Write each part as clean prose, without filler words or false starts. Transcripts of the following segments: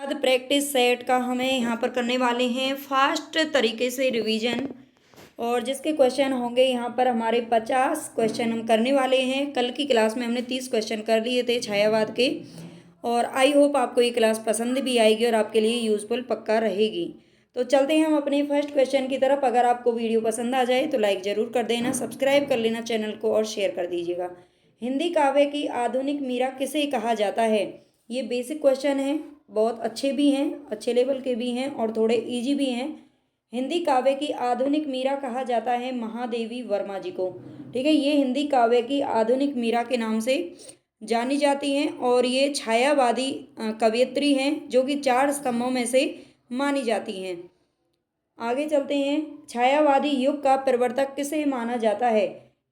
बाद practice set का हमें यहाँ पर करने वाले हैं फास्ट तरीके से रिवीजन, और जिसके क्वेश्चन होंगे यहाँ पर हमारे 50 क्वेश्चन हम करने वाले हैं। कल की क्लास में हमने 30 क्वेश्चन कर लिए थे छायावाद के, और आई होप आपको ये क्लास पसंद भी आएगी और आपके लिए यूज़फुल पक्का रहेगी। तो चलते हैं हम अपने फर्स्ट क्वेश्चन की तरफ। अगर आपको वीडियो पसंद आ जाए तो लाइक ज़रूर कर देना, सब्सक्राइब कर लेना चैनल को और शेयर कर दीजिएगा। हिंदी काव्य की आधुनिक मीरा किसे कहा जाता है? ये बेसिक क्वेश्चन है, बहुत अच्छे भी हैं, अच्छे लेवल के भी हैं और थोड़े ईजी भी हैं। हिंदी काव्य की आधुनिक मीरा कहा जाता है महादेवी वर्मा जी को। ठीक है, ये हिंदी काव्य की आधुनिक मीरा के नाम से जानी जाती हैं और ये छायावादी कवयित्री हैं जो कि 4 स्तंभों में से मानी जाती हैं। आगे चलते हैं। छायावादी युग का प्रवर्तक किसे माना जाता है?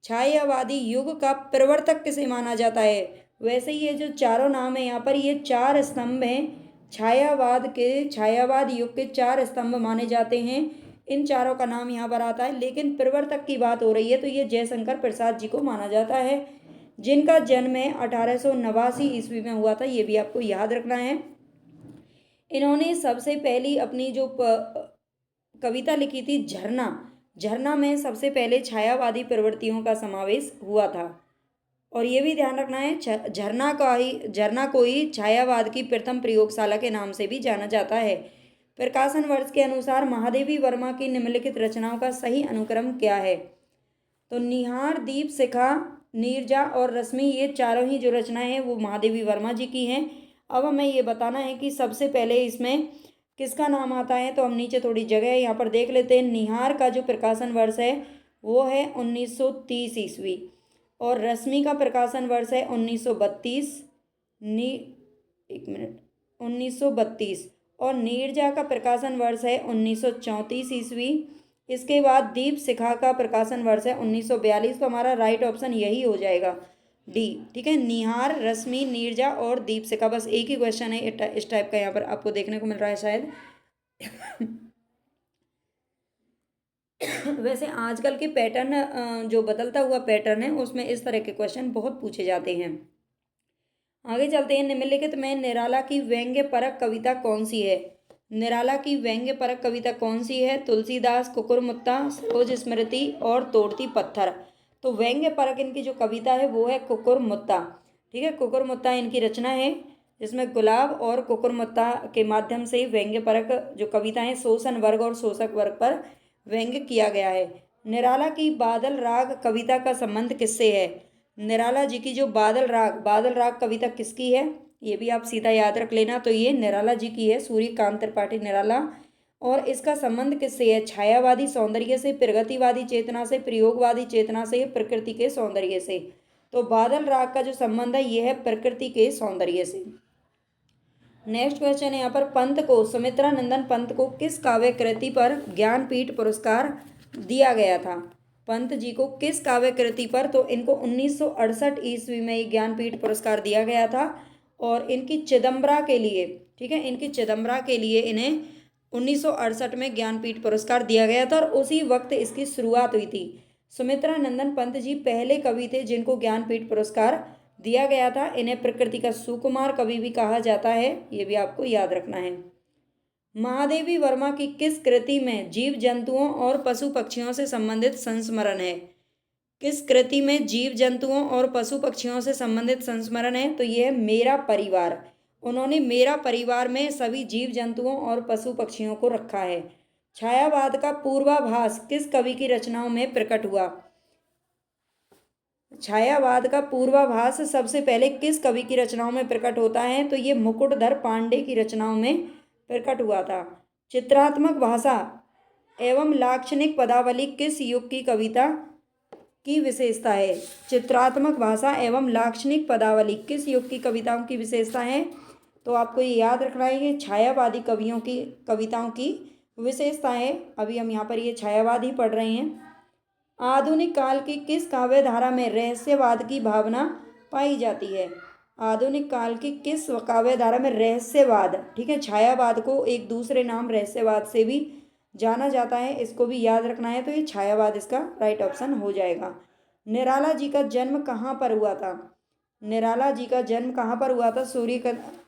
छायावादी युग का प्रवर्तक किसे माना जाता है? वैसे ये जो चारों नाम है यहाँ पर, ये 4 स्तंभ हैं छायावाद युग के 4 स्तंभ माने जाते हैं। इन चारों का नाम यहाँ पर आता है, लेकिन प्रवर्तक की बात हो रही है तो ये जयशंकर प्रसाद जी को माना जाता है, जिनका जन्म 1889 ईस्वी में हुआ था। ये भी आपको याद रखना है। इन्होंने सबसे पहली अपनी जो कविता लिखी थी झरना, झरना में सबसे पहले छायावादी प्रवृत्तियों का समावेश हुआ था। और ये भी ध्यान रखना है, झरना को ही छायावाद की प्रथम प्रयोगशाला के नाम से भी जाना जाता है। प्रकाशन वर्ष के अनुसार महादेवी वर्मा की निम्नलिखित रचनाओं का सही अनुक्रम क्या है? तो निहार, दीप शिखा, नीरजा और रश्मि, ये चारों ही जो रचनाएं हैं वो महादेवी वर्मा जी की हैं। अब हमें ये बताना है कि सबसे पहले इसमें किसका नाम आता है, तो हम नीचे थोड़ी जगह यहाँ पर देख लेते हैं। निहार का जो प्रकाशन वर्ष है वो है 1930 ईस्वी, और रश्मि का प्रकाशन वर्ष है 1932 1932, और नीरजा का प्रकाशन वर्ष है 1934 ईस्वी। इसके बाद दीप शिखा का प्रकाशन वर्ष है 1942। तो हमारा राइट ऑप्शन यही हो जाएगा, डी। ठीक है, निहार, रश्मि, नीरजा और दीप शिखा, बस एक ही क्वेश्चन है इस टाइप का यहाँ पर आपको देखने को मिल रहा है शायद। वैसे आजकल के पैटर्न जो बदलता हुआ पैटर्न है उसमें इस तरह के क्वेश्चन बहुत पूछे जाते हैं। आगे चलते हैं। निम्नलिखित में निराला की व्यंग्य परक कविता कौन सी है? निराला की व्यंग्य परक कविता कौन सी है? तुलसीदास, कुकुरमुत्ता, सरोज स्मृति और तोड़ती पत्थर। तो व्यंग्य परक इनकी जो कविता है वो है कुकुरमुत्ता। ठीक है, कुकुरमुत्ता इनकी रचना है, जिसमें गुलाब और कुकुरमुत्ता के माध्यम से व्यंग्य परक जो कविता है शोषण वर्ग और शोषक वर्ग पर व्यंग्य किया गया है। निराला की बादल राग कविता का संबंध किससे है? निराला जी की जो बादल राग कविता किसकी है? ये भी आप सीधा याद रख लेना, तो ये निराला जी की है, सूर्यकांत त्रिपाठी निराला। और इसका संबंध किससे है? छायावादी सौंदर्य से, प्रगतिवादी चेतना से, प्रयोगवादी चेतना से, प्रकृति के सौंदर्य से। तो बादल राग का जो संबंध है ये है प्रकृति के सौंदर्य से। नेक्स्ट क्वेश्चन है यहाँ पर, पंत को, सुमित्रा नंदन पंत को किस काव्य कृति पर ज्ञानपीठ पुरस्कार दिया गया था? पंत जी को किस काव्य कृति पर? तो इनको 1968 ईस्वी में ज्ञानपीठ पुरस्कार दिया गया था, और इनकी चिदम्बरा के लिए, ठीक है, इनकी चिदम्बरा के लिए इन्हें 1968 में ज्ञानपीठ पुरस्कार दिया गया था, और उसी वक्त इसकी शुरुआत हुई थी। सुमित्रा नंदन पंत जी पहले कवि थे जिनको ज्ञानपीठ पुरस्कार दिया गया था। इन्हें प्रकृति का सुकुमार कवि भी कहा जाता है, ये भी आपको याद रखना है। महादेवी वर्मा की किस कृति में जीव जंतुओं और पशु पक्षियों से संबंधित संस्मरण है? किस कृति में जीव जंतुओं और पशु पक्षियों से संबंधित संस्मरण है? तो यह है मेरा परिवार। उन्होंने मेरा परिवार में सभी जीव जंतुओं और पशु पक्षियों को रखा है। छायावाद का पूर्वाभास किस कवि की रचनाओं में प्रकट हुआ? छायावाद का पूर्वाभास सबसे पहले किस कवि की रचनाओं में प्रकट होता है? तो ये मुकुटधर पांडे की रचनाओं में प्रकट हुआ था। चित्रात्मक भाषा एवं लाक्षणिक पदावली किस युग की कविता की विशेषता है? चित्रात्मक भाषा एवं लाक्षणिक पदावली किस युग की कविताओं की विशेषता है? तो आपको ये याद रखना है, ये छायावादी कवियों की कविताओं की विशेषता है। अभी हम यहाँ पर ये छायावाद ही पढ़ रहे हैं। आधुनिक काल की किस काव्य धारा में रहस्यवाद की भावना पाई जाती है? आधुनिक काल की किस काव्य धारा में रहस्यवाद, ठीक है, छायावाद को एक दूसरे नाम रहस्यवाद से भी जाना जाता है, इसको भी याद रखना है। तो ये छायावाद इसका राइट ऑप्शन हो जाएगा। निराला जी का जन्म कहाँ पर हुआ था? निराला जी का जन्म कहाँ पर हुआ था?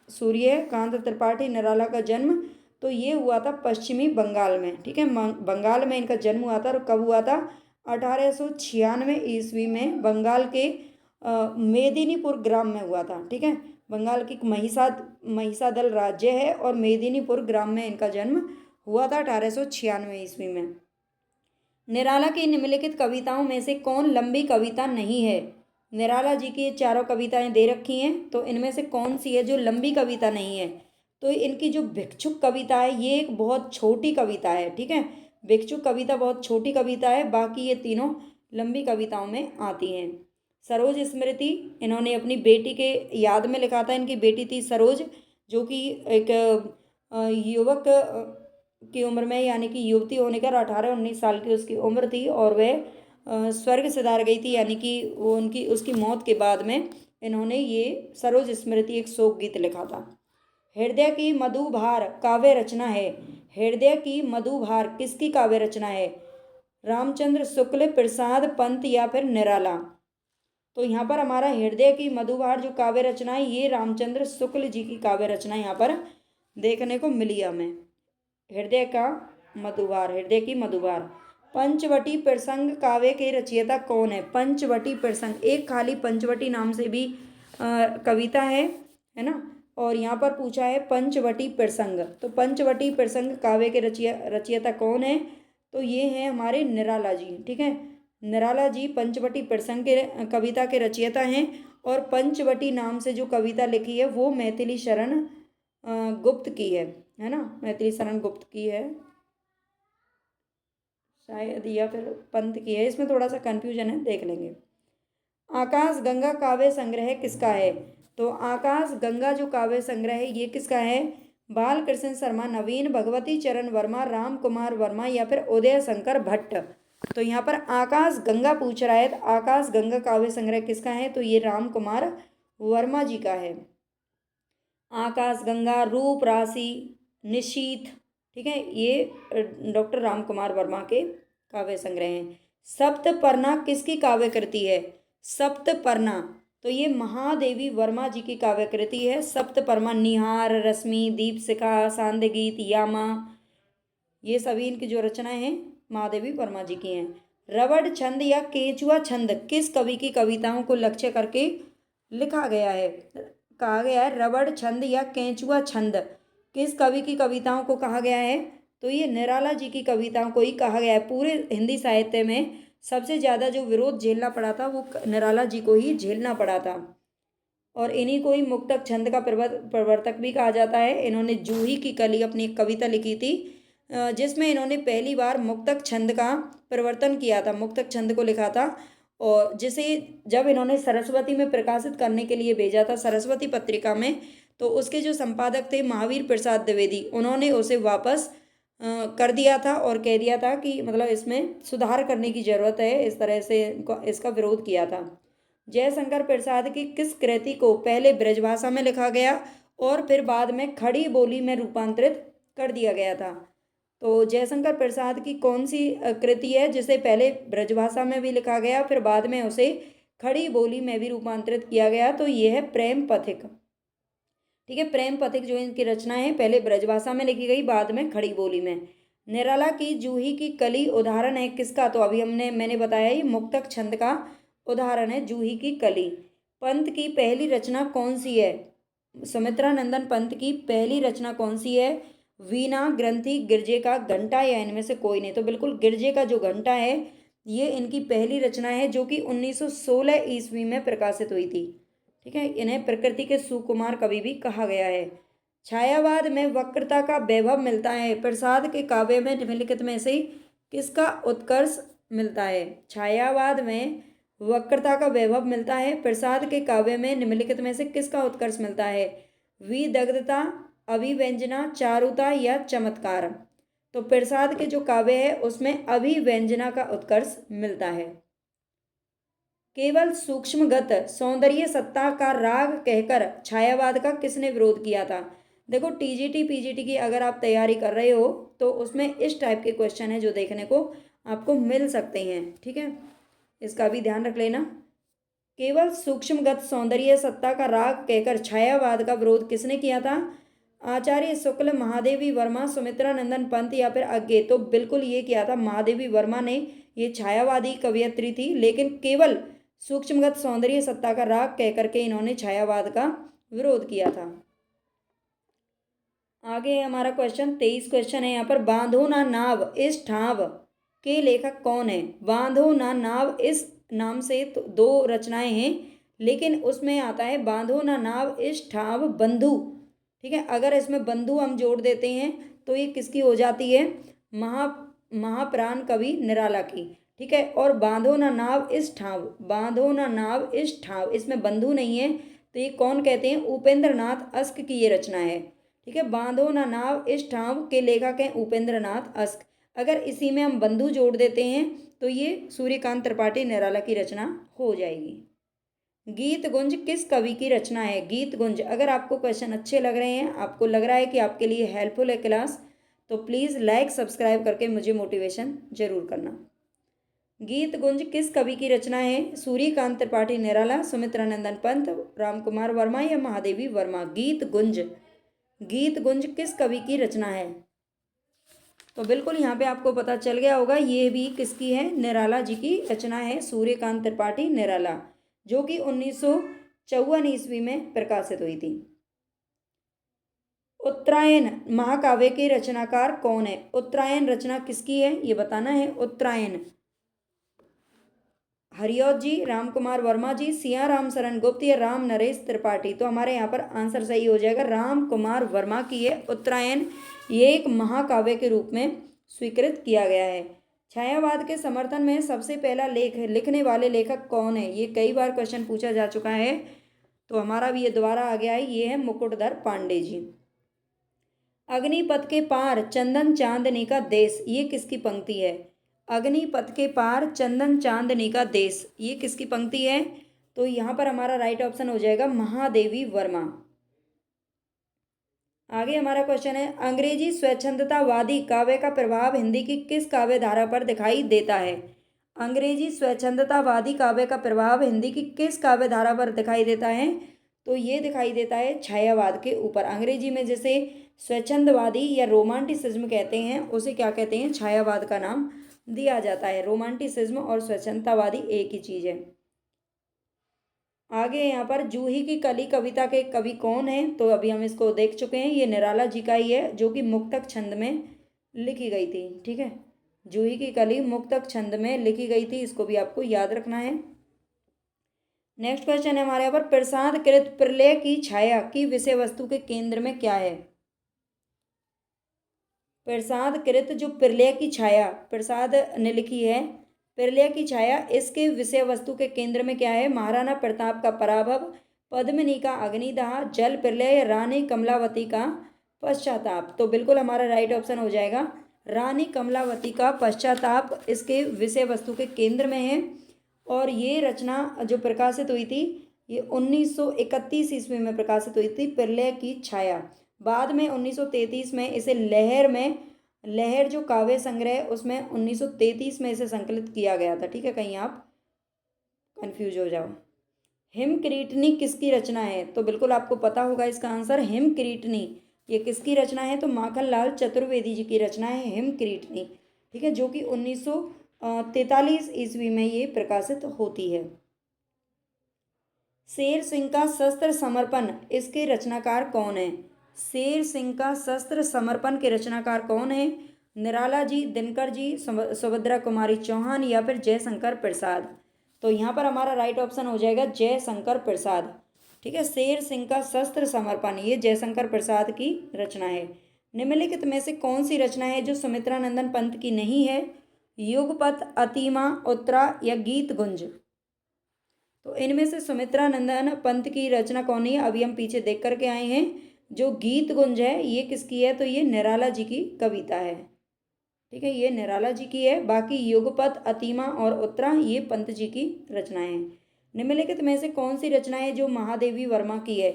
सूर्य कांत त्रिपाठी निराला का जन्म तो ये हुआ था पश्चिमी बंगाल में, ठीक है। बंगाल में इनका जन्म हुआ था और कब हुआ था? 1896 ईस्वी में बंगाल के मेदिनीपुर ग्राम में हुआ था, ठीक है। बंगाल की महिसादल राज्य है और मेदिनीपुर ग्राम में इनका जन्म हुआ था 1896 ईस्वी में। निराला की निम्नलिखित कविताओं में से कौन लंबी कविता नहीं है? निराला जी की चारों कविताएं दे रखी हैं, तो इनमें से कौन सी है जो लंबी कविता नहीं है? तो इनकी जो भिक्षुक कविता है ये एक बहुत छोटी कविता है, ठीक है। भिक्षुक कविता बहुत छोटी कविता है, बाकी ये तीनों लंबी कविताओं में आती हैं। सरोज स्मृति इन्होंने अपनी बेटी के याद में लिखा था। इनकी बेटी थी सरोज, जो कि एक युवक की उम्र में, यानी कि युवती होने का 18-19 साल की उसकी उम्र थी और वह स्वर्ग सिधार गई थी, यानी कि वो उसकी मौत के बाद में इन्होंने ये सरोज स्मृति एक शोक गीत लिखा था। हृदय की मधुभार काव्य रचना है। हृदय की मधुभार किसकी काव्य रचना है? रामचंद्र शुक्ल, प्रसाद पंत या फिर निराला? तो यहाँ पर हमारा हृदय की मधुभार जो काव्य रचना है ये रामचंद्र शुक्ल जी की काव्य रचना यहाँ पर देखने को मिली हमें। हृदय का मधुभार, हृदय की मधुभार। पंचवटी प्रसंग काव्य के रचयिता कौन है? पंचवटी प्रसंग, एक खाली पंचवटी नाम से भी कविता है ना। और यहाँ पर पूछा है पंचवटी प्रसंग, तो पंचवटी प्रसंग काव्य के रचयिता कौन है? तो ये हैं हमारे निराला जी, ठीक है। निराला जी पंचवटी प्रसंग के कविता के रचयिता हैं और पंचवटी नाम से जो कविता लिखी है वो मैथिली शरण गुप्त की है ना। मैथिली शरण गुप्त की है शायद, या फिर पंत की है, इसमें थोड़ा सा कंफ्यूजन है, देख लेंगे। आकाश गंगा काव्य संग्रह किसका है? तो आकाश गंगा जो काव्य संग्रह है ये किसका है? बाल कृष्ण शर्मा, नवीन भगवती चरण वर्मा, राम कुमार वर्मा या फिर उदय शंकर भट्ट? तो यहाँ पर आकाश गंगा पूछ रहा है, तो आकाश गंगा काव्य संग्रह किसका है? तो ये राम कुमार वर्मा जी का है। आकाश गंगा, रूप राशि, निशीथ, ठीक है, ये डॉक्टर राम कुमार वर्मा के काव्य संग्रह हैं। सप्तपर्णा किसकी काव्य कृति है? सप्तपर्णा तो ये महादेवी वर्मा जी की काव्य कृति है। सप्तपर्णा निहार, रश्मि, दीपशिखा, सांध्य गीत, यामा, ये सभी इनकी जो रचनाएं हैं महादेवी वर्मा जी की हैं। रवड़ छंद या केचुआ छंद किस कवि की कविताओं को लक्ष्य करके लिखा गया है? कहा गया है रवड़ छंद या केंचुआ छंद किस कवि की कविताओं को कहा गया है? तो ये निराला जी की कविताओं को ही कहा गया है। पूरे हिंदी साहित्य में सबसे ज़्यादा जो विरोध झेलना पड़ा था वो निराला जी को ही झेलना पड़ा था और इन्हीं को ही मुक्तक छंद का प्रवर्तक भी कहा जाता है। इन्होंने जूही की कली अपनी एक कविता लिखी थी जिसमें इन्होंने पहली बार मुक्तक छंद का प्रवर्तन किया था, मुक्तक छंद को लिखा था और जिसे जब इन्होंने सरस्वती में प्रकाशित करने के लिए भेजा था, सरस्वती पत्रिका में, तो उसके जो संपादक थे महावीर प्रसाद द्विवेदी, उन्होंने उसे वापस कर दिया था और कह दिया था कि मतलब इसमें सुधार करने की ज़रूरत है, इस तरह से इसका विरोध किया था। जयशंकर प्रसाद की किस कृति को पहले ब्रजभाषा में लिखा गया और फिर बाद में खड़ी बोली में रूपांतरित कर दिया गया था? तो जयशंकर प्रसाद की कौन सी कृति है जिसे पहले ब्रजभाषा में भी लिखा गया फिर बाद में उसे खड़ी बोली में भी रूपांतरित किया गया? तो ये है प्रेम पथिक, ठीक है। प्रेम पथिक जो इनकी रचना है पहले ब्रजभाषा में लिखी गई, बाद में खड़ी बोली में। निराला की जूही की कली उदाहरण है किसका? तो अभी मैंने बताया ये मुक्तक छंद का उदाहरण है जूही की कली। पंत की पहली रचना कौन सी है? सुमित्रा नंदन पंत की पहली रचना कौन सी है? वीणा, ग्रंथि, गिरजे का घंटा या इनमें से कोई नहीं? तो बिल्कुल गिरजे का जो घंटा है ये इनकी पहली रचना है जो कि 1916 ईस्वी में प्रकाशित हुई थी, ठीक है। इन्हें प्रकृति के सुकुमार कवि भी कहा गया है। छायावाद में वक्रता का वैभव मिलता है। प्रसाद के काव्य में निम्नलिखित में से किसका उत्कर्ष मिलता है? छायावाद में वक्रता का वैभव मिलता है। प्रसाद के काव्य में निम्नलिखित में से किसका उत्कर्ष मिलता है? विदग्धता, अभिव्यंजना, चारुता या चमत्कार? तो प्रसाद के जो काव्य है उसमें अभिव्यंजना का उत्कर्ष मिलता है। केवल सूक्ष्मगत सौंदर्य सत्ता का राग कहकर छायावाद का किसने विरोध किया था? देखो टीजीटी पीजीटी की अगर आप तैयारी कर रहे हो तो उसमें इस टाइप के क्वेश्चन है जो देखने को आपको मिल सकते हैं, ठीक है, इसका भी ध्यान रख लेना। केवल सूक्ष्मगत सौंदर्य सत्ता का राग कहकर छायावाद का विरोध किसने किया था? आचार्य शुक्ल, महादेवी वर्मा, सुमित्रा नंदन पंत या फिर अज्ञे? तो बिल्कुल ये किया था महादेवी वर्मा ने। ये छायावादी कवयित्री थी, लेकिन केवल सूक्ष्मगत सौंदर्य सत्ता का राग कह करके इन्होंने छायावाद का विरोध किया था। आगे हमारा क्वेश्चन 23 क्वेश्चन है यहाँ पर, बांधो ना नाव इस ठाव के लेखक कौन है? बांधो ना नाव इस नाम से तो दो रचनाएं हैं, लेकिन उसमें आता है बांधो ना नाव इस ठाव बंधु। ठीक है, अगर इसमें बंधु हम जोड़ देते हैं तो ये किसकी हो जाती है? महाप्राण कवि निराला की। ठीक है, और बांधो ना नाव इस ठाव, बांधो ना नाव इस ठाव, इसमें बंधु नहीं है, तो ये कौन कहते हैं? उपेंद्र नाथ अस्क की ये रचना है। ठीक है, बांधो ना नाव इस ठाव के लेखक हैं उपेंद्र नाथ अस्क। अगर इसी में हम बंधु जोड़ देते हैं तो ये सूर्यकांत त्रिपाठी निराला की रचना हो जाएगी। गीत गुंज किस कवि की रचना है? गीत गुंज, अगर आपको क्वेश्चन अच्छे लग रहे हैं, आपको लग रहा है कि आपके लिए हेल्पफुल है क्लास, तो प्लीज़ लाइक सब्सक्राइब करके मुझे मोटिवेशन जरूर करना। गीत गुंज किस कवि की रचना है? सूर्यकांत त्रिपाठी निराला, सुमित्रा नंदन पंत, राम कुमार वर्मा या महादेवी वर्मा? गीत गुंज, गीत गुंज किस कवि की रचना है? तो बिल्कुल यहाँ पे आपको पता चल गया होगा, ये भी किसकी है? निराला जी की रचना है, सूर्यकांत त्रिपाठी निराला, जो कि 1954 ईस्वी में प्रकाशित हुई थी। उत्तरायण महाकाव्य के रचनाकार कौन है? उत्तरायण रचना किसकी है ये बताना है। उत्तरायण हरिऔध जी, राम कुमार वर्मा जी, सिया राम शरण गुप्त या राम नरेश त्रिपाठी? तो हमारे यहाँ पर आंसर सही हो जाएगा, राम कुमार वर्मा की है उत्तरायण। ये एक महाकाव्य के रूप में स्वीकृत किया गया है। छायावाद के समर्थन में सबसे पहला लेख लिखने वाले लेखक कौन है? ये कई बार क्वेश्चन पूछा जा चुका है, तो हमारा भी ये दोबारा आ गया है, ये है मुकुटधर पांडे जी। अग्निपथ के पार चंदन चांदनी का देश, ये किसकी पंक्ति है? अग्निपथ के पार चंदन चांदनी का देश, ये किसकी पंक्ति है? तो यहाँ पर हमारा राइट ऑप्शन हो जाएगा महादेवी वर्मा। आगे हमारा क्वेश्चन है, अंग्रेजी स्वच्छंदतावादी काव्य का प्रभाव हिंदी की किस काव्य धारा पर दिखाई देता है? अंग्रेजी स्वच्छंदतावादी काव्य का प्रभाव हिंदी की किस काव्य धारा पर दिखाई देता है? तो ये दिखाई देता है छायावाद के ऊपर। अंग्रेजी में जैसे स्वच्छंदवादी या रोमांटिसिज्म कहते हैं, उसे क्या कहते हैं? छायावाद का नाम दिया जाता है। रोमांटिसिज्म और स्वच्छंदतावादी एक ही चीज है। आगे यहाँ पर जूही की कली कविता के कवि कौन है? तो अभी हम इसको देख चुके हैं, ये निराला जी का ही है, जो कि मुक्तक छंद में लिखी गई थी। ठीक है, जूही की कली मुक्तक छंद में लिखी गई थी, इसको भी आपको याद रखना है। नेक्स्ट क्वेश्चन है हमारे यहाँ पर, प्रसाद कृत प्रलय की छाया की विषय वस्तु के केंद्र में क्या है? प्रसाद कृत जो प्रलय की छाया प्रसाद ने लिखी है, प्रलय की छाया, इसके विषय वस्तु के केंद्र में क्या है? महाराणा प्रताप का पराभव, पद्मिनी का अग्निदाह, जल प्रलय, रानी कमलावती का पश्चाताप? तो बिल्कुल हमारा राइट ऑप्शन हो जाएगा रानी कमलावती का पश्चाताप इसके विषय वस्तु के केंद्र में है। और ये रचना जो प्रकाशित हुई थी, ये 1931 ईस्वी में प्रकाशित हुई थी, प्रलय की छाया। बाद में 1933 में इसे लहर जो काव्य संग्रह, उसमें 1933 में इसे संकलित किया गया था। ठीक है, कहीं आप कंफ्यूज हो जाओ। हिमक्रीटनी किसकी रचना है? तो बिल्कुल आपको पता होगा इसका आंसर, हिमक्रीटनी ये किसकी रचना है? तो माखनलाल चतुर्वेदी जी की रचना है हिमक्रीटनी। ठीक है, जो कि 1943 ईस्वी में ये प्रकाशित होती है। शेर सिंह का शस्त्र समर्पण, इसके रचनाकार कौन है? शेर सिंह का शस्त्र समर्पण के रचनाकार कौन है? निराला जी, दिनकर जी, सुभद्रा कुमारी चौहान या फिर जयशंकर प्रसाद? तो यहाँ पर हमारा राइट ऑप्शन हो जाएगा जयशंकर प्रसाद। ठीक है, शेर सिंह का शस्त्र समर्पण ये जयशंकर प्रसाद की रचना है। निम्नलिखित में से कौन सी रचना है जो सुमित्रा नंदन पंत की नहीं है? युगपत, अतिमा, उत्तरा या गीत गुंज? तो इनमें से सुमित्रा नंदन पंत की रचना कौन है? अभी हम पीछे देख करके आए हैं। जो गीत गुंज है ये किसकी है? तो ये निराला जी की कविता है। ठीक है, ये निराला जी की है। बाकी युगपत, अतिमा और उत्तरा ये पंत जी की रचनाएं हैं। निम्नलिखित में से कौन सी रचना है जो महादेवी वर्मा की है?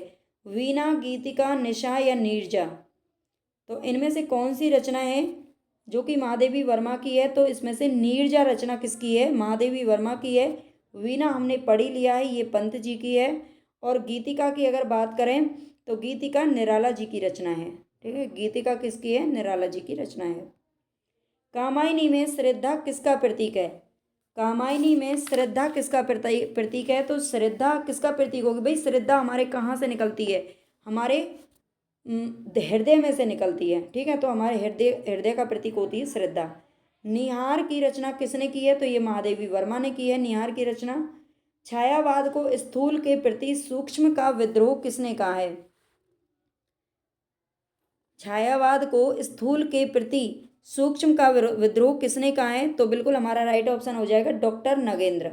वीणा, गीतिका, निशा या नीरजा? तो इनमें से कौन सी रचना है जो कि महादेवी वर्मा की है? तो इसमें से नीरजा रचना किसकी है? महादेवी वर्मा की है। वीणा हमने पढ़ ही लिया है, ये पंत जी की है। और गीतिका की अगर बात करें तो गीतिका निराला जी की रचना है। ठीक है, गीतिका किसकी है? निराला जी की रचना है। कामायनी में श्रद्धा किसका प्रतीक है? कामायनी में श्रद्धा किसका प्रतीक है? तो श्रद्धा किसका प्रतीक होगी भाई? श्रद्धा हमारे कहाँ से निकलती है? हमारे हृदय में से निकलती है। ठीक है, तो हमारे हृदय हृदय का प्रतीक होती है श्रद्धा। निहार की रचना किसने की है? तो ये महादेवी वर्मा ने की है निहार की रचना। छायावाद को स्थूल के प्रति सूक्ष्म का विद्रोह किसने कहा है? छायावाद को स्थूल के प्रति सूक्ष्म का विद्रोह किसने कहा है? तो बिल्कुल हमारा राइट ऑप्शन हो जाएगा डॉक्टर नगेंद्र।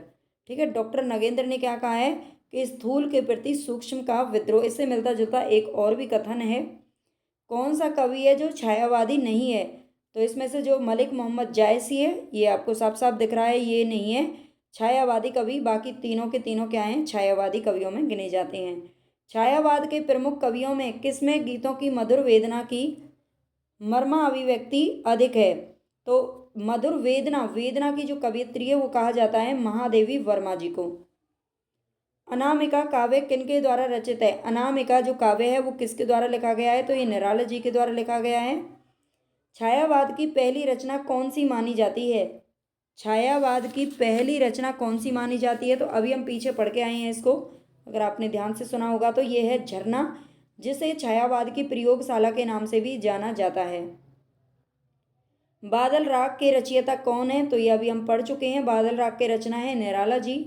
ठीक है, डॉक्टर नगेंद्र ने क्या कहा है कि स्थूल के प्रति सूक्ष्म का विद्रोह। इससे मिलता जुलता एक और भी कथन है। कौन सा कवि है जो छायावादी नहीं है? तो इसमें से जो मलिक मोहम्मद जायसी है, ये आपको साफ साफ दिख रहा है, ये नहीं है छायावादी कवि। बाकी तीनों के तीनों क्या हैं? छायावादी कवियों में गिने जाते हैं। छायावाद के प्रमुख कवियों में किसमें गीतों की मधुर वेदना की मर्मा अभिव्यक्ति अधिक है? तो मधुर वेदना, वेदना की जो कवियत्री है वो कहा जाता है महादेवी वर्मा जी को। अनामिका काव्य किनके द्वारा रचित है? अनामिका जो काव्य है वो किसके द्वारा लिखा गया है? तो ये निराला जी के द्वारा लिखा गया है। छायावाद की पहली रचना कौन सी मानी जाती है? छायावाद की पहली रचना कौन सी मानी जाती है? तो अभी हम पीछे पढ़ के आए हैं इसको, अगर आपने ध्यान से सुना होगा तो ये है झरना, जिसे छायावाद की प्रयोगशाला के नाम से भी जाना जाता है। बादल राग के रचयिता कौन है? तो ये अभी हम पढ़ चुके हैं, बादल राग के रचना है निराला जी।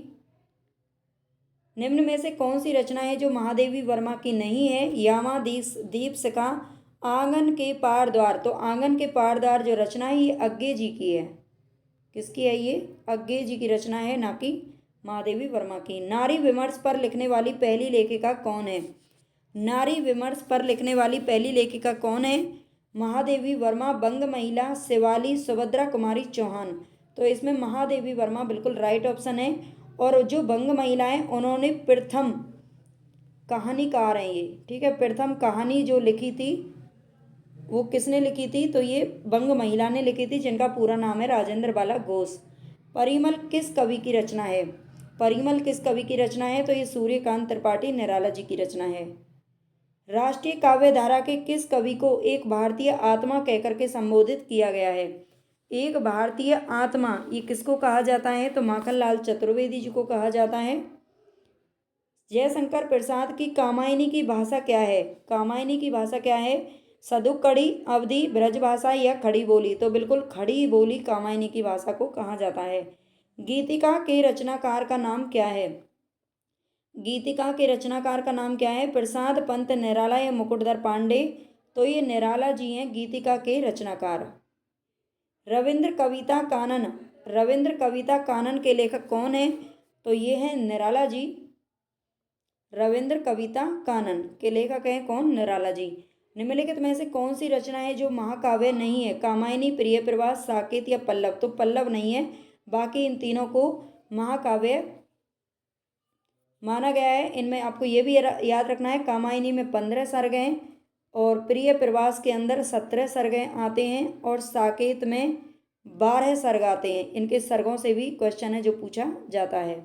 निम्न में से कौन सी रचना है जो महादेवी वर्मा की नहीं है? यामा दीप्सिका आंगन के पार द्वार। तो आंगन के पार द्वार जो रचना है ये अज्ञे जी की है। किसकी है ये? अज्ञे जी की रचना है, ना कि महादेवी वर्मा की। नारी विमर्श पर लिखने वाली पहली लेखिका कौन है? नारी विमर्श पर लिखने वाली पहली लेखिका कौन है? महादेवी वर्मा, बंग महिला, शिवाली, सुभद्रा कुमारी चौहान। तो इसमें महादेवी वर्मा बिल्कुल राइट ऑप्शन है। और जो बंग महिला है उन्होंने प्रथम कहानीकार हैं ये। ठीक है, प्रथम कहानी जो लिखी थी वो किसने लिखी थी? तो ये बंग महिला ने लिखी थी, जिनका पूरा नाम है राजेंद्र बाला घोष। परिमल किस कवि की रचना है? परिमल किस कवि की रचना है? तो ये सूर्यकांत त्रिपाठी निराला जी की रचना है। राष्ट्रीय काव्य धारा के किस कवि को एक भारतीय आत्मा कहकर के संबोधित किया गया है? एक भारतीय आत्मा, ये किसको कहा जाता है? तो माखनलाल चतुर्वेदी जी को कहा जाता है। जयशंकर प्रसाद की कामायनी की भाषा क्या है? कामायनी की भाषा क्या है? सदुक्कड़ी, अवधी, ब्रजभाषा या खड़ी बोली? तो बिल्कुल खड़ी बोली कामायनी की भाषा को कहा जाता है। गीतिका के रचनाकार का नाम क्या है? गीतिका के रचनाकार का नाम क्या है? प्रसाद पंत, निराला या मुकुटधर पांडे? तो ये निराला जी हैं गीतिका के रचनाकार। रविंद्र कविता कानन, रविंद्र कविता कानन के लेखक कौन है? तो ये हैं निराला जी। रविंद्र कविता कानन के लेखक हैं कौन? निराला जी। निम्नलिखित में से कौन सी रचना है जो महाकाव्य नहीं है? कामायनी, प्रिय प्रवास, साकेत या पल्लव? तो पल्लव नहीं है, बाकी इन तीनों को महाकाव्य माना गया है। इनमें आपको ये भी याद रखना है, कामायनी में 15 सर्ग हैं और प्रिय प्रवास के अंदर 17 सर्ग आते हैं और साकेत में 12 सर्ग आते हैं। इनके सर्गों से भी क्वेश्चन है जो पूछा जाता है।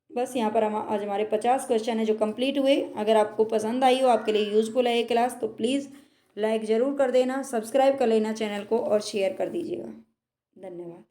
बस यहाँ पर हम आज हमारे 50 क्वेश्चन है जो कंप्लीट हुए। अगर आपको पसंद आई हो, आपके लिए यूजफुल है ये क्लास, तो प्लीज़ लाइक ज़रूर कर देना, सब्सक्राइब कर लेना चैनल को और शेयर कर दीजिएगा। धन्यवाद।